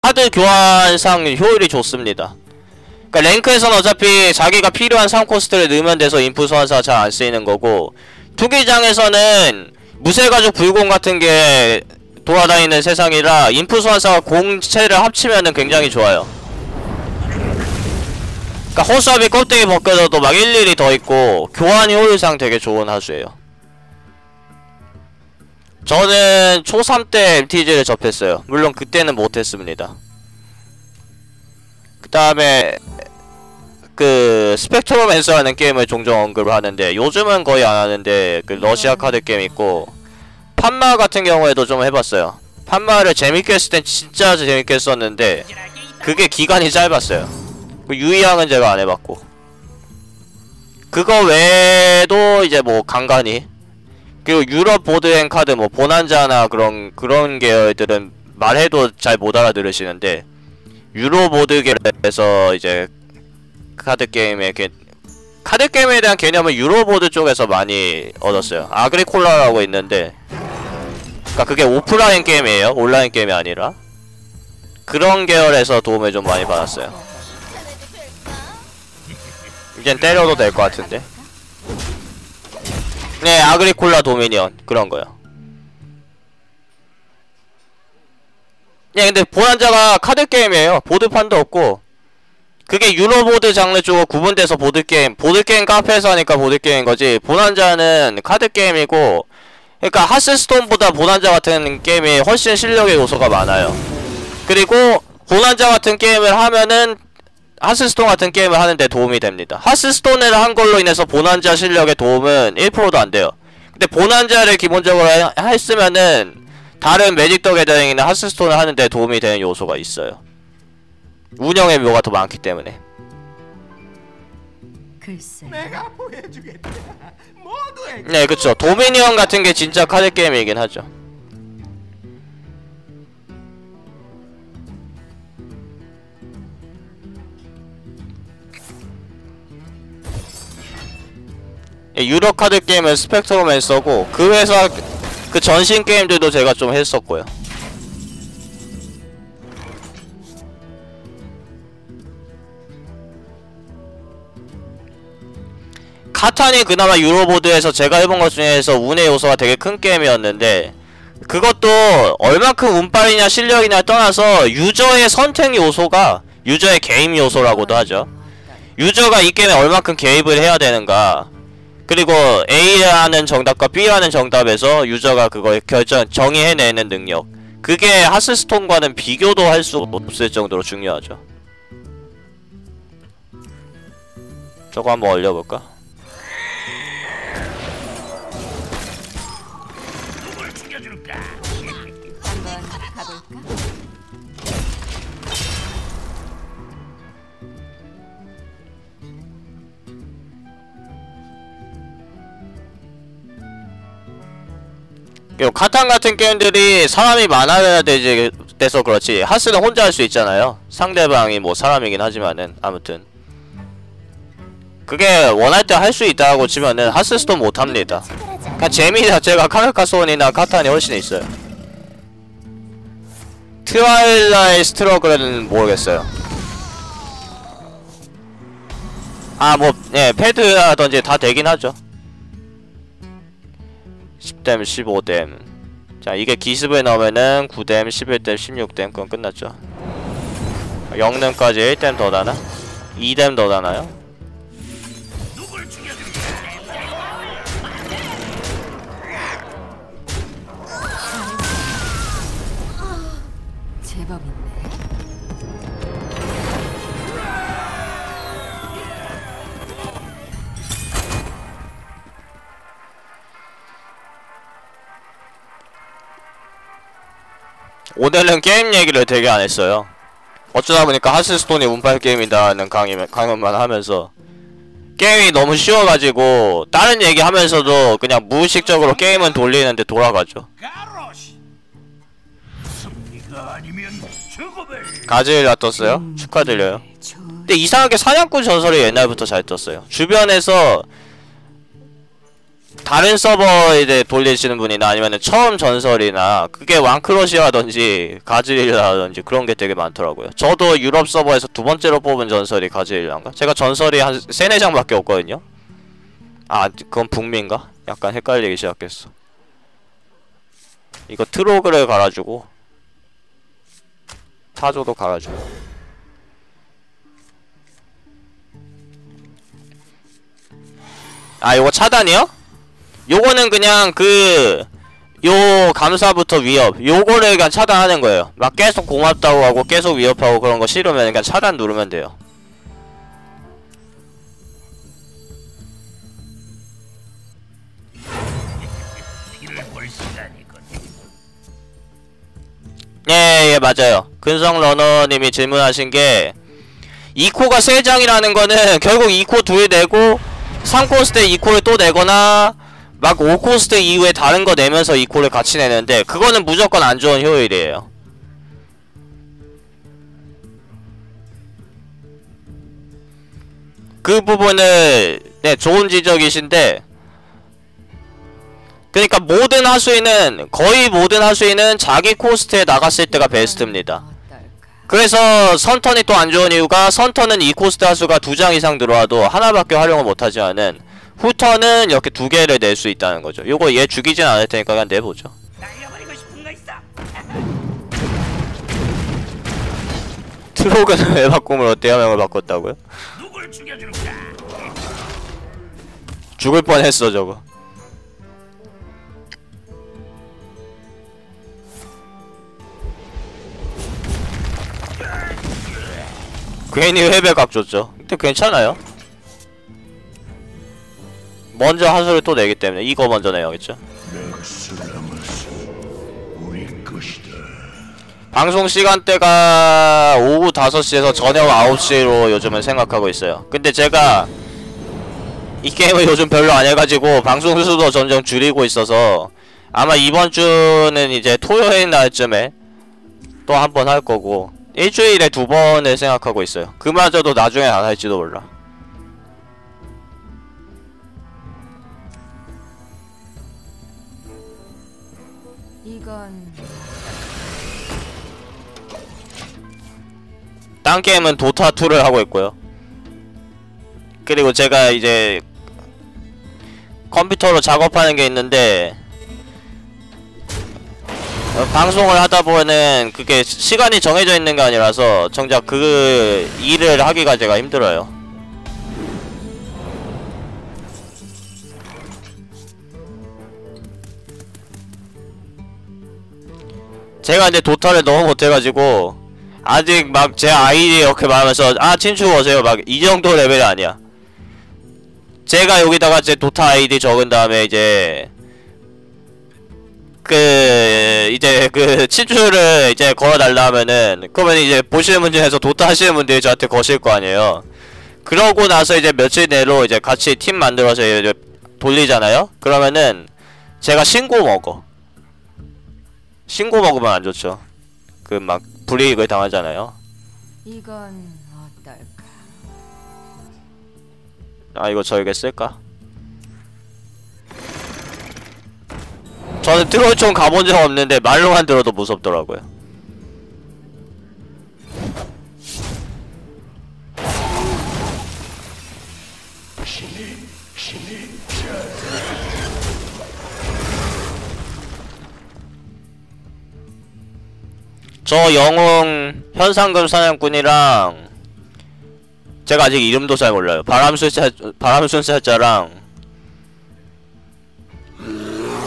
카드 교환상 효율이 좋습니다. 그러니까 랭크에서는 어차피 자기가 필요한 3코스트를 넣으면 돼서 인풋 소환사가 잘 안 쓰이는 거고, 투기장에서는 무쇠가죽 불공 같은 게 돌아다니는 세상이라 인풋 소환사가 공채를 합치면은 굉장히 좋아요. 그러니까 허수아비 껍데기 벗겨져도 막 일일이 더 있고 교환 효율상 되게 좋은 하수예요. 저는 초3 때 MTG를 접했어요. 물론 그때는 못했습니다. 그 다음에 그 스펙트로맨서라는 게임을 종종 언급을 하는데 요즘은 거의 안 하는데, 그 러시아 카드 게임 있고, 판마 같은 경우에도 좀 해봤어요. 판마를 재밌게 했을 땐 진짜 재밌게 했었는데 그게 기간이 짧았어요. 그 유의왕은 제가 안 해봤고, 그거 외에도 이제 뭐 간간히, 그리고 유럽 보드앤 카드 뭐 보난자나 그런 계열들은 말해도 잘 못 알아들으시는데, 유로 보드 계열에서 이제 카드 게임에 대한 개념을 유로 보드 쪽에서 많이 얻었어요. 아그리콜라라고 있는데, 그러니까 그게 오프라인 게임이에요. 온라인 게임이 아니라. 그런 계열에서 도움을 좀 많이 받았어요. 이젠 때려도 될 것 같은데. 네, 아그리콜라 도미니언 그런 거요. 네, 근데 보난자가 카드 게임이에요. 보드판도 없고. 그게 유로보드 장르 쪽으로 구분돼서 보드게임 카페에서 하니까 보드게임인 거지, 보난자는 카드 게임이고, 그러니까 하스스톤보다 보난자 같은 게임이 훨씬 실력의 요소가 많아요. 그리고 보난자 같은 게임을 하면은 하스스톤 같은 게임을 하는데 도움이 됩니다. 하스스톤을 한 걸로 인해서 보난자 실력의 도움은 1%도 안 돼요. 근데 보난자를 기본적으로 했으면은 다른 매직 더 게더링이나 하스스톤을 하는데 도움이 되는 요소가 있어요. 운영의 묘가 더 많기 때문에. 글쎄. 네, 그쵸. 도미니언 같은 게 진짜 카드 게임이긴 하죠. 유럽 카드 게임은 스펙트로맨서고, 그 회사 그 전신 게임들도 제가 좀 했었고요. 카탄이 그나마 유로보드에서 제가 해본 것 중에서 운의 요소가 되게 큰 게임이었는데, 그것도 얼마큼 운빨이냐 실력이냐 떠나서 유저의 선택 요소가, 유저의 개입 요소라고도 하죠. 유저가 이 게임에 얼마큼 개입을 해야 되는가, 그리고 A라는 정답과 B라는 정답에서 유저가 그걸 정의해내는 능력, 그게 하스스톤과는 비교도 할 수 없을 정도로 중요하죠. 저거 한번 올려볼까? 한번 가볼까? 요 카탄 같은 게임들이 사람이 많아야 돼서 그렇지, 하스는 혼자 할 수 있잖아요. 상대방이 뭐 사람이긴 하지만은. 아무튼 그게 원할 때 할 수 있다고 치면은 하스스톤 못합니다. 그냥 재미 자체가 카르카손이나 카탄이 훨씬 있어요. 트와일라이트 스트러글은 모르겠어요. 아, 뭐, 예, 패드라든지 다 되긴 하죠. 10댐, 15댐. 자, 이게 기습에 넣으면은 9댐, 11댐, 16댐. 그건 끝났죠. 영능까지 1댐 더 다나? 2댐 더 다나요? 제법인데. 오늘은 게임 얘기를 되게 안 했어요. 어쩌다 보니까 하스스톤이 운빨 게임이다는 강연만 하면서 게임이 너무 쉬워가지고 다른 얘기 하면서도 그냥 무의식적으로 게임은 돌리는데 돌아가죠. 가즈일라 떴어요? 축하드려요. 근데 이상하게 사냥꾼 전설이 옛날부터 잘 떴어요. 주변에서 다른 서버에 돌리시는 분이나 아니면은 처음 전설이나 그게 왕크러시라든지 가즈릴라라든지 그런 게 되게 많더라고요. 저도 유럽 서버에서 두 번째로 뽑은 전설이 가즈릴라인가? 제가 전설이 한 3-4장밖에 없거든요. 아, 그건 북미인가? 약간 헷갈리기 시작했어. 이거 트로그를 갈아주고 타조도 갈아주고. 아, 요거 차단이요? 요거는 그냥 요 감사부터 위협 요거를 그냥 차단하는 거예요. 막 계속 고맙다고 하고 계속 위협하고 그런 거 싫으면 그냥 차단 누르면 돼요. 예, 맞아요. 근성 러너님이 질문하신 게 2코가 3장이라는 거는 결국 2코 2에 내고 3코스 때 2코를 또 내거나 막 5코스 때 이후에 다른 거 내면서 2코를 같이 내는데 그거는 무조건 안 좋은 효율이에요. 그 부분을 네, 좋은 지적이신데 그러니까 모든 하수인은 거의 모든 하수인은 자기 코스트에 나갔을 때가 베스트입니다. 그래서 선턴이 또 안 좋은 이유가 선턴은 2코스트 하수가 2장 이상 들어와도 하나밖에 활용을 못하지만은 후턴은 이렇게 2개를 낼 수 있다는 거죠. 요거 얘 죽이진 않을 테니까 그냥 내보죠. 트로그는 왜 바꿈을 어때요? 명을 바꿨다고요? 죽을 뻔했어 저거. 괜히 회배각 줬죠. 근데 괜찮아요. 먼저 하수를 또 내기 때문에 이거 먼저 내야겠죠. 방송 시간대가 오후 5시에서 저녁 9시로 요즘은 생각하고 있어요. 근데 제가 이 게임을 요즘 별로 안 해가지고 방송 수도 점점 줄이고 있어서 아마 이번 주는 이제 토요일 날쯤에 또 한 번 할 거고 일주일에 2번을 생각하고 있어요. 그마저도 나중에 안 할지도 몰라. 이건 딴 게임은 도타2를 하고 있고요. 그리고 제가 이제 컴퓨터로 작업하는 게 있는데 방송을 하다 보면은 그게 시간이 정해져 있는 게 아니라서 정작 그 일을 하기가 제가 힘들어요. 제가 근데 도타를 너무 못해가지고 아직 막 제 아이디 이렇게 말하면서 아 친추 오세요 막 이 정도 레벨이 아니야. 제가 여기다가 제 도타 아이디 적은 다음에 이제 친추를 이제 걸어달라 하면은 그러면 이제 보시는 분 중에서 도타 하시는 분들이 저한테 거실 거 아니에요. 그러고 나서 이제 며칠 내로 이제 같이 팀 만들어서 이제 돌리잖아요. 그러면은 제가 신고 먹어. 신고 먹으면 안 좋죠. 그 막 불이익을 당하잖아요. 이건 어떨까? 아 이거 저에게 쓸까? 저는 트롤총 가본 적 없는데 말로만 들어도 무섭더라고요. 저 영웅 현상금 사냥꾼이랑 제가 아직 이름도 잘 몰라요. 바람순살자랑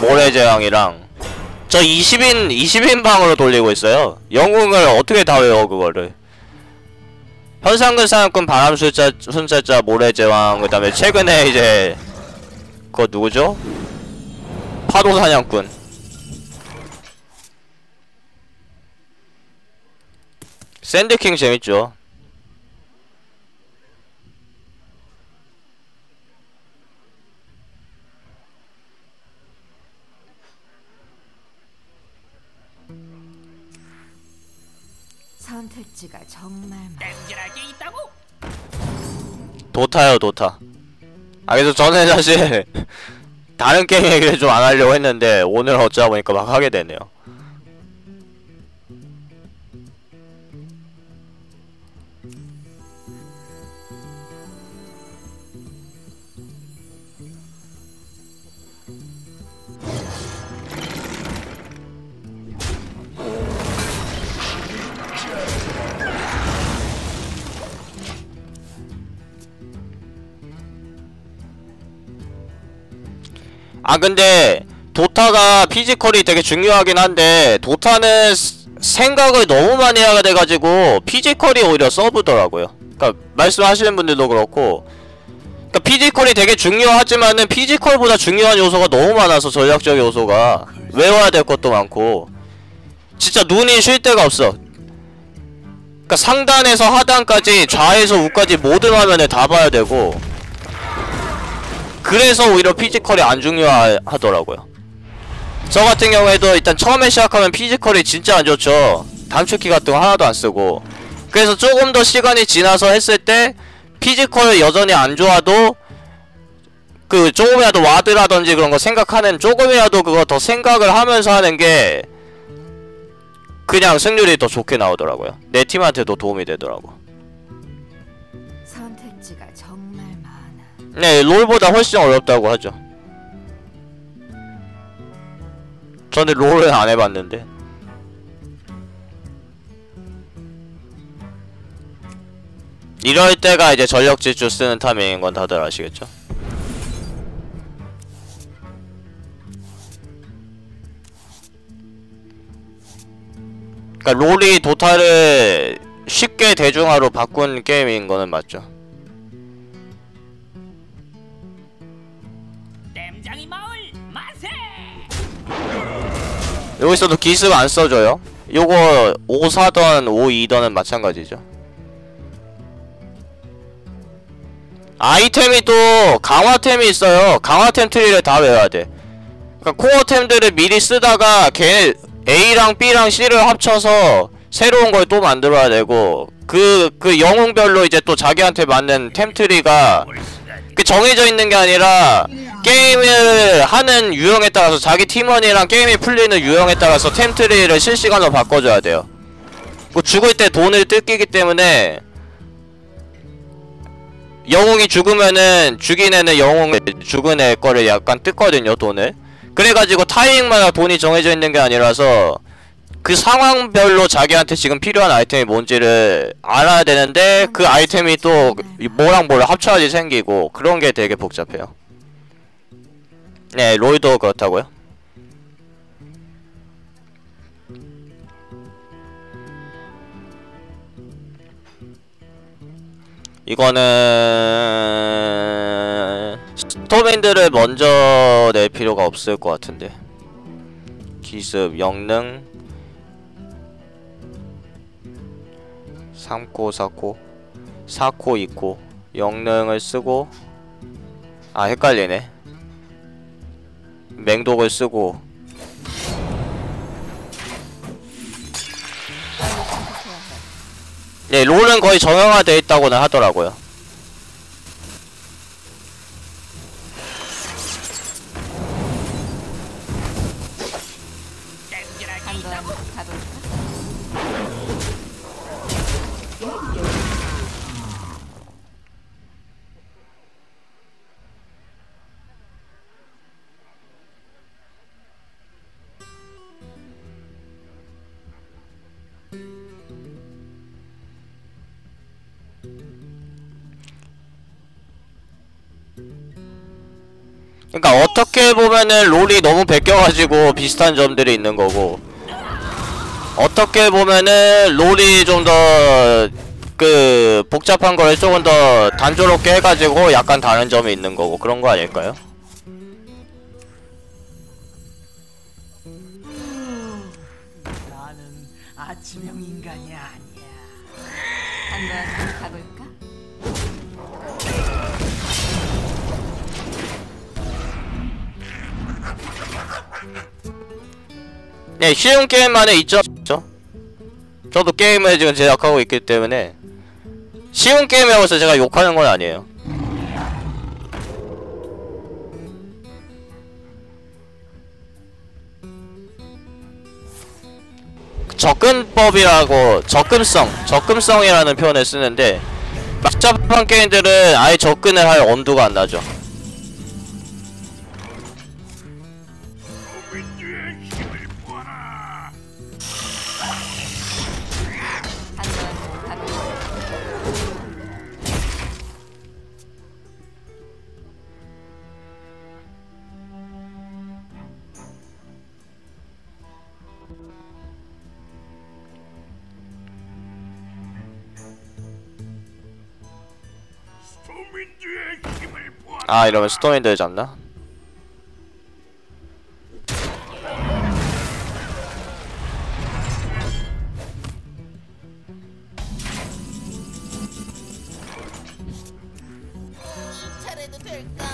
모래제왕이랑 저 20인 방으로 돌리고 있어요. 영웅을 어떻게 다 외워 그거를. 현상금 사냥꾼, 바람순살자, 모래제왕, 그 다음에 최근에 이제 그거 누구죠? 파도사냥꾼. 샌드킹 재밌죠. 선택지가 정말 땡질하게 있다고? 도타요 도타. 아 그래서 저는 사실 다른 게임 얘기를 좀 안 하려고 했는데 오늘 어쩌다 보니까 막 하게 되네요. 아 근데 도타가 피지컬이 되게 중요하긴 한데 도타는 생각을 너무 많이 하게 돼가지고 피지컬이 오히려 서브더라고요. 그니까 말씀하시는 분들도 그렇고, 그니까 피지컬이 되게 중요하지만은 피지컬보다 중요한 요소가 너무 많아서 전략적 요소가 외워야 될 것도 많고 진짜 눈이 쉴 데가 없어. 그니까 상단에서 하단까지 좌에서 우까지 모든 화면을 다 봐야 되고, 그래서 오히려 피지컬이 안 중요하더라고요. 저 같은 경우에도 일단 처음에 시작하면 피지컬이 진짜 안 좋죠. 단축키 같은 거 하나도 안 쓰고. 그래서 조금 더 시간이 지나서 했을 때 피지컬 여전히 안 좋아도 그 조금이라도 와드라든지 그런 거 생각하는, 조금이라도 그거 더 생각을 하면서 하는 게 그냥 승률이 더 좋게 나오더라고요. 내 팀한테도 도움이 되더라고. 선택지가 정말 많아. 네, 롤보다 훨씬 어렵다고 하죠. 저는 롤은 안 해봤는데. 이럴 때가 이제 전력 질주 쓰는 타이밍인 건 다들 아시겠죠? 그러니까 롤이 도타를 쉽게 대중화로 바꾼 게임인 거는 맞죠. 땜장이 마을 만세! 여기서도 기습 안 써줘요. 요거 5사던 5-2던은 마찬가지죠. 아이템이 또 강화템이 있어요. 강화템 트리를 다 외워야 돼. 그러니까 코어템들을 미리 쓰다가 걔 A랑 B랑 C를 합쳐서 새로운 걸 또 만들어야 되고, 그 영웅별로 이제 또 자기한테 맞는 템 트리가 그 정해져 있는 게 아니라 게임을 하는 유형에 따라서, 자기 팀원이랑 게임이 풀리는 유형에 따라서 템 트리를 실시간으로 바꿔줘야 돼요. 뭐 죽을 때 돈을 뜯기기 때문에 영웅이 죽으면은 죽인 애는 영웅 죽은 애 거를 약간 뜯거든요, 돈을. 그래가지고 타이밍마다 돈이 정해져 있는 게 아니라서 그 상황별로 자기한테 지금 필요한 아이템이 뭔지를 알아야 되는데, 그 아이템이 또 뭐랑 뭘 합쳐야지 생기고, 그런 게 되게 복잡해요. 네, 롤도 그렇다고요. 이거는 스톰핸드를 먼저 낼 필요가 없을 것 같은데. 기습, 영능 3코, 4코 4코, 2코 영능을 쓰고, 아 헷갈리네. 맹독을 쓰고. 네, 롤은 거의 정형화되어 있다고는 하더라고요. 한번 가볼까? 그러니까 어떻게 보면은 롤이 너무 베껴가지고 비슷한 점들이 있는 거고, 어떻게 보면은 롤이 좀 더 그 복잡한 거를 조금 더 단조롭게 해가지고 약간 다른 점이 있는 거고, 그런 거 아닐까요? 나는 아침형 인간이 아니야. 한번 가볼까? 네, 쉬운 게임만에 있죠. 저도 게임을 지금 제작하고 있기 때문에 쉬운 게임이라고 해서 제가 욕하는 건 아니에요. 접근법이라고 접근성이라는 표현을 쓰는데 복잡한 게임들은 아예 접근을 할 엄두가 안 나죠. 한번 가볼까? 아, 이러면 스톰윈드를 잡나? 차례도 될까?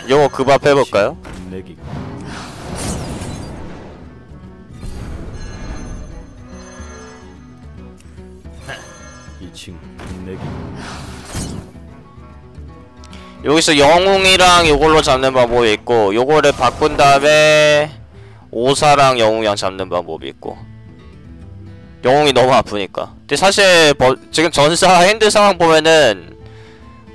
요거 급압 해볼까요? 내기 이 친구 내기 여기서 영웅이랑 요걸로 잡는 방법이 있고, 요거를 바꾼 다음에 오사랑 영웅이랑 잡는 방법이 있고. 영웅이 너무 아프니까. 근데 사실 지금 전사 핸드 상황 보면은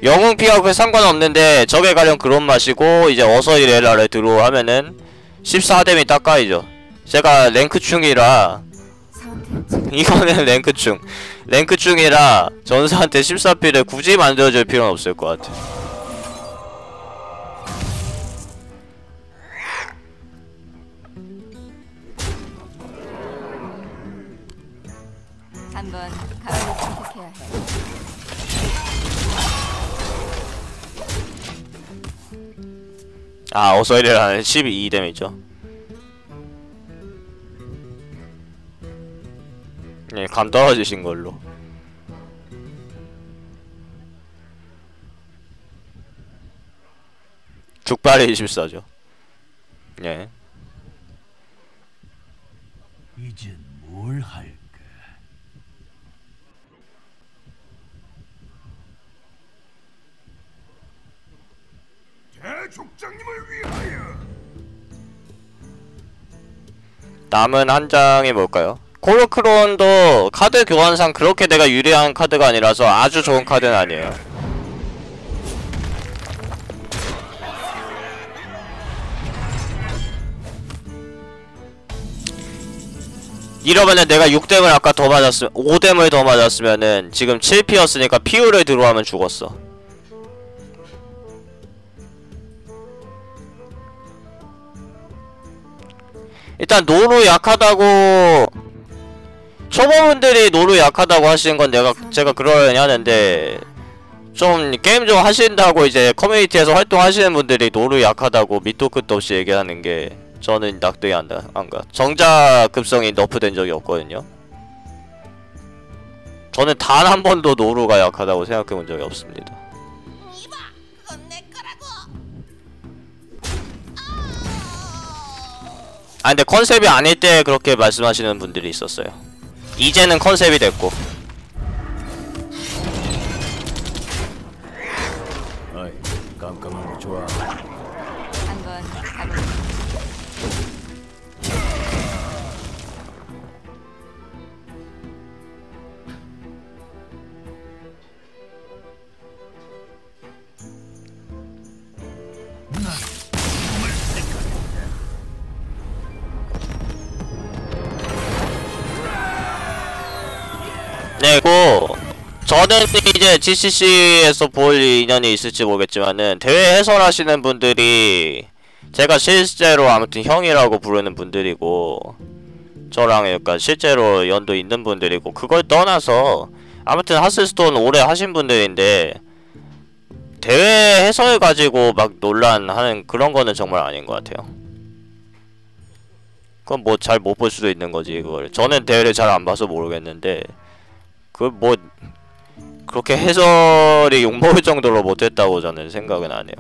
영웅 피하고 그 상관없는데 적에 가령 그런 맛이고, 이제 어서 이래라를 들어오 하면은 14뎀이 딱 까이죠. 제가 랭크충이라 선택. 이거는 랭크충이라 전사한테 14피를 굳이 만들어줄 필요는 없을 것 같아. 한번 가볼을 선택해야 해. 아, 어서 이래라는 12뎀이죠. 예, 감 떨어지신 걸로. 죽발이 24죠. 예. 이젠 뭘 할까? 대족장님을 위하여. 남은 한 장이 뭘까요? 코르크론도 카드 교환상 그렇게 내가 유리한 카드가 아니라서 아주 좋은 카드는 아니에요. 이러면은 내가 6뎀을 아까 더 맞았으면 5뎀을 더 맞았으면은 지금 7피였으니까 피우를 들어가면 죽었어. 일단 노루 약하다고 초보분들이 노루 약하다고 하시는 건 제가 그러려니 하는데, 좀 게임 좀 하신다고 이제 커뮤니티에서 활동하시는 분들이 노루 약하다고 밑도 끝도 없이 얘기하는 게 저는 납득이 안 가. 정작 급성이 너프된 적이 없거든요. 저는 단 한 번도 노루가 약하다고 생각해 본 적이 없습니다. 이봐, 그건 내 거라고. 아, 근데 컨셉이 아닐 때 그렇게 말씀하시는 분들이 있었어요. 이제는 컨셉이 됐고. 아이 깜깜한 거 좋아. 한번 가볼까? 네, 저는 이제 GCC에서 볼 인연이 있을지 모르겠지만은 대회 해설하시는 분들이 제가 실제로 아무튼 형이라고 부르는 분들이고, 저랑 약간 실제로 연도 있는 분들이고, 그걸 떠나서 아무튼 하스스톤 오래 하신 분들인데 대회 해설 가지고 막 논란하는 그런 거는 정말 아닌 것 같아요. 그건 뭐 잘 못 볼 수도 있는 거지. 그걸 저는 대회를 잘 안 봐서 모르겠는데, 그 뭐 그렇게 해설이 욕먹을 정도로 못했다고 저는 생각은 안 해요.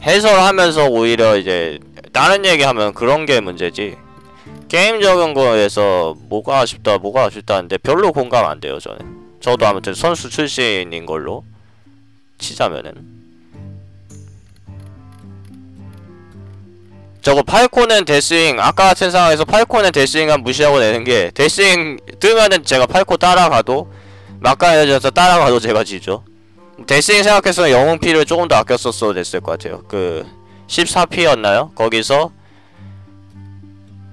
해설하면서 오히려 이제 다른 얘기하면 그런 게 문제지, 게임적인 거에서 뭐가 아쉽다 하는데 별로 공감 안 돼요. 저도 아무튼 선수 출신인 걸로 치자면은. 저거 팔코는 데스윙, 아까 같은 상황에서 팔코는 데스윙만 무시하고 내는 게, 데스윙 뜨면은 제가 팔코 따라가도, 막강해져서 따라가도 제가 지죠. 데스윙 생각해서 영웅피를 조금 더 아껴 썼어도 됐을 것 같아요. 그 14피였나요? 거기서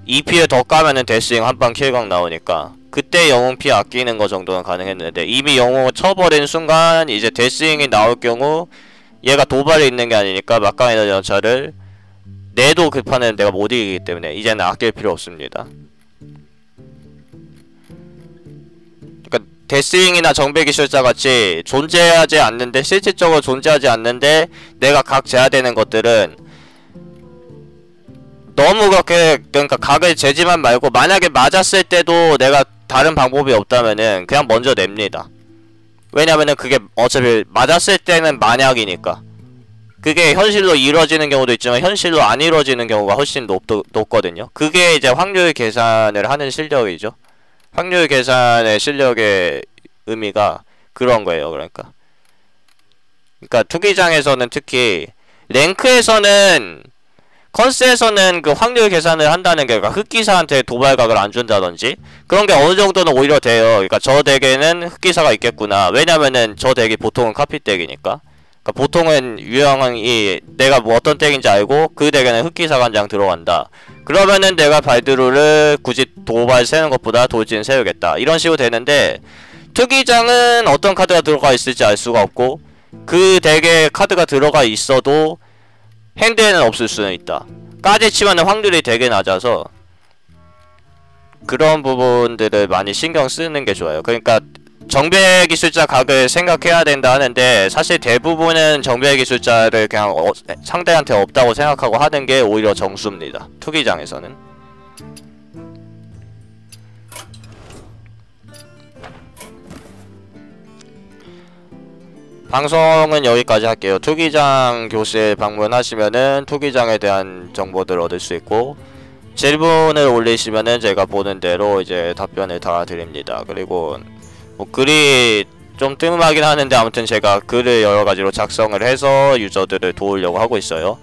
2피를 더 까면은 데스윙 한방 킬각 나오니까 그때 영웅피 아끼는 거 정도는 가능했는데, 이미 영웅을 쳐버린 순간 이제 데스윙이 나올 경우 얘가 도발이 있는 게 아니니까 막강에너지 전차를 내도 그 판은 내가 못 이기기 때문에 이제는 아낄 필요 없습니다. 그러니까 데스윙이나 정배기술자 같이 존재하지 않는데, 실질적으로 존재하지 않는데 내가 각 제어되는 것들은 너무 그렇게, 그러니까 각을 재지만 말고 만약에 맞았을 때도 내가 다른 방법이 없다면은 그냥 먼저 냅니다. 왜냐면은 그게 어차피 맞았을 때는 만약이니까. 그게 현실로 이루어지는 경우도 있지만 현실로 안 이루어지는 경우가 훨씬 높거든요. 그게 이제 확률 계산을 하는 실력이죠. 확률 계산의 실력의 의미가 그런 거예요. 그러니까 투기장에서는 특히 랭크에서는, 컨스에서는 그 확률 계산을 한다는 게, 그러니까 흑기사한테 도발각을 안 준다든지 그런 게 어느 정도는 오히려 돼요. 그러니까 저 덱에는 흑기사가 있겠구나. 왜냐면은 저 덱이 보통은 카피 덱이니까. 그러니까 보통은 유형이 내가 뭐 어떤 덱인지 알고 그 덱에는 흑기사가 한 장 들어간다. 그러면은 내가 발드루를 굳이 도발 세는 것보다 돌진 세우겠다. 이런 식으로 되는데, 투기장은 어떤 카드가 들어가 있을지 알 수가 없고 그 덱에 카드가 들어가 있어도 핸드에는 없을 수는 있다. 까지 치면은 확률이 되게 낮아서 그런 부분들을 많이 신경 쓰는 게 좋아요. 그러니까 정배 기술자 각을 생각해야 된다 하는데, 사실 대부분은 정배 기술자를 그냥 상대한테 없다고 생각하고 하는 게 오히려 정수입니다. 투기장에서는. 방송은 여기까지 할게요. 투기장 교실 방문하시면은 투기장에 대한 정보들을 얻을 수 있고, 질문을 올리시면은 제가 보는 대로 이제 답변을 다 드립니다. 그리고 뭐 글이 좀 뜸하긴 하는데 아무튼 제가 글을 여러가지로 작성을 해서 유저들을 도우려고 하고 있어요.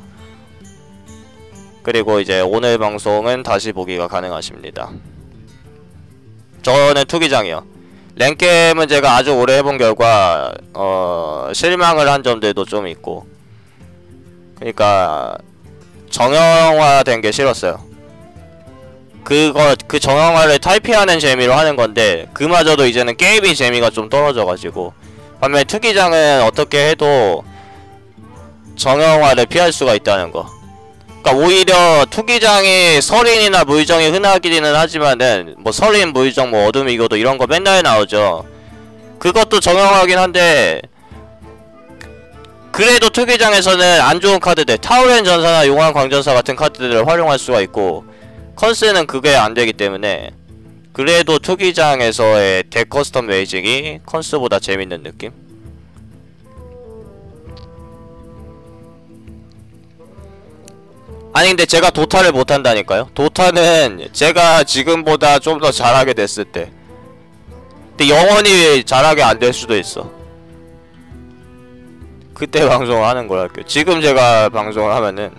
그리고 이제 오늘 방송은 다시 보기가 가능하십니다. 저는 투기장이요. 랭게임은 제가 아주 오래 해본 결과 실망을 한 점들도 좀 있고, 그러니까 정형화된 게 싫었어요. 그 정형화를 타이핑하는 재미로 하는 건데 그마저도 이제는 게임이 재미가 좀 떨어져가지고, 반면에 투기장은 어떻게 해도 정형화를 피할 수가 있다는 거. 그러니까 오히려 투기장이 서린이나 물정이 흔하기는 하지만은 뭐 서린, 물정, 뭐 어둠 이거도 이런 거 맨날 나오죠. 그것도 정형화긴 한데 그래도 투기장에서는 안 좋은 카드들, 타우렌 전사나 용왕 광전사 같은 카드들을 활용할 수가 있고, 컨스는 그게 안 되기 때문에 그래도 투기장에서의 덱 커스텀 메이징이 컨스보다 재밌는 느낌? 아니 근데 제가 도타를 못한다니까요? 도타는 제가 지금보다 좀 더 잘하게 됐을 때, 근데 영원히 잘하게 안 될 수도 있어. 그때 방송을 하는 걸 할게요. 지금 제가 방송을 하면은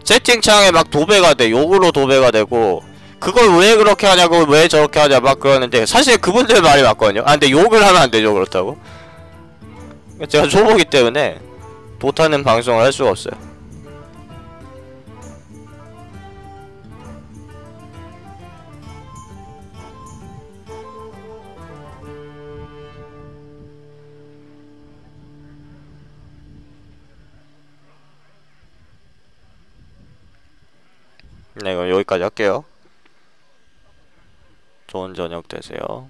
채팅창에 막 도배가 돼. 욕으로 도배가 되고, 그걸 왜 그렇게 하냐고, 왜 저렇게 하냐 막 그러는데 사실 그분들 말이 맞거든요. 아 근데 욕을 하면 안 되죠. 그렇다고 제가 초보기 때문에 도타는 방송을 할 수가 없어요. 네, 그럼 여기까지 할게요. 좋은 저녁 되세요.